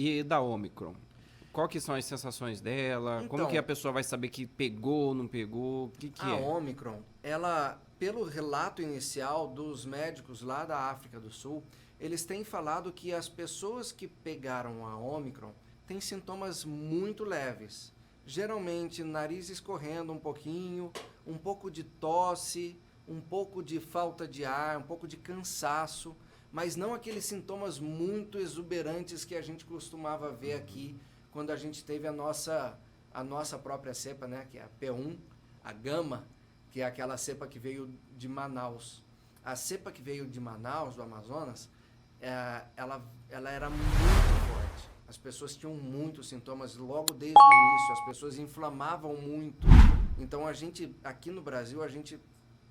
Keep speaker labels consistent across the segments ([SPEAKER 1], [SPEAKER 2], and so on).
[SPEAKER 1] E da Omicron? Qual que são as sensações dela? Como
[SPEAKER 2] Então,
[SPEAKER 1] que a pessoa vai saber que pegou ou não pegou? O que que
[SPEAKER 2] a
[SPEAKER 1] é?
[SPEAKER 2] Omicron, ela, pelo relato inicial dos médicos lá da África do Sul, eles têm falado que as pessoas que pegaram a Omicron têm sintomas muito leves. Geralmente, nariz escorrendo um pouco de tosse, um pouco de falta de ar, um pouco de cansaço, mas não aqueles sintomas muito exuberantes que a gente costumava ver aqui quando a gente teve a nossa própria cepa, né, que é a P1, a Gama, que é aquela cepa que veio de Manaus. A cepa que veio de Manaus, do Amazonas, ela era muito forte. As pessoas tinham muitos sintomas logo desde o início, as pessoas inflamavam muito. Então a gente, aqui no Brasil, a gente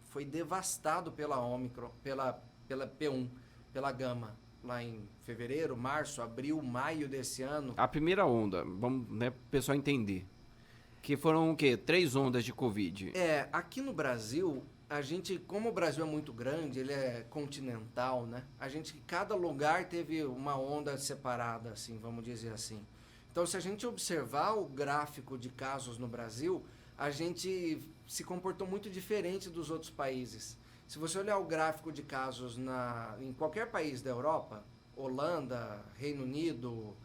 [SPEAKER 2] foi devastado pela Omicron, pela P1, pela Gama, lá em fevereiro, março, abril, maio desse ano.
[SPEAKER 1] A primeira onda, vamos, né, pro pessoal entender. Que foram o quê? 3 ondas de Covid.
[SPEAKER 2] Aqui no Brasil, a gente, como o Brasil é muito grande, ele é continental, né? Cada lugar teve uma onda separada, assim, vamos dizer assim. Então, se a gente observar o gráfico de casos no Brasil, a gente se comportou muito diferente dos outros países. Se você olhar o gráfico de casos em qualquer país da Europa, Holanda, Reino Unido,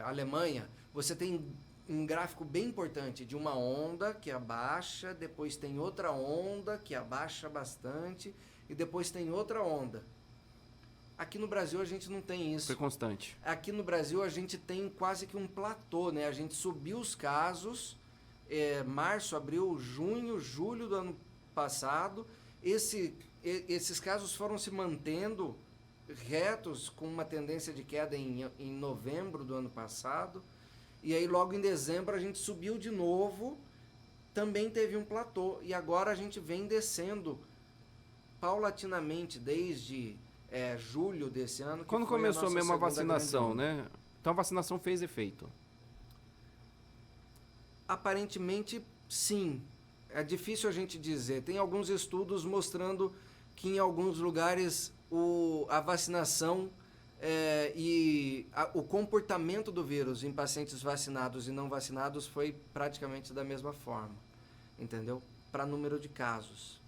[SPEAKER 2] Alemanha, você tem um gráfico bem importante de uma onda que abaixa, depois tem outra onda que abaixa bastante e depois tem outra onda. Aqui no Brasil a gente não tem
[SPEAKER 1] Foi
[SPEAKER 2] isso.
[SPEAKER 1] constante.
[SPEAKER 2] Aqui no Brasil a gente tem quase que um platô, né? A gente subiu os casos, março, abril, junho, julho do ano passado. Esses casos foram se mantendo retos com uma tendência de queda em novembro do ano passado. E aí logo em dezembro a gente subiu de novo, também teve um platô. E agora a gente vem descendo paulatinamente desde julho desse ano. Que
[SPEAKER 1] Quando
[SPEAKER 2] foi
[SPEAKER 1] começou
[SPEAKER 2] nossa
[SPEAKER 1] mesmo a
[SPEAKER 2] segunda
[SPEAKER 1] vacinação,
[SPEAKER 2] grande onda.
[SPEAKER 1] né? Então a vacinação fez efeito.
[SPEAKER 2] Aparentemente sim. É difícil a gente dizer. Tem alguns estudos mostrando que em alguns lugares a vacinação o comportamento do vírus em pacientes vacinados e não vacinados foi praticamente da mesma forma, entendeu? Para número de casos.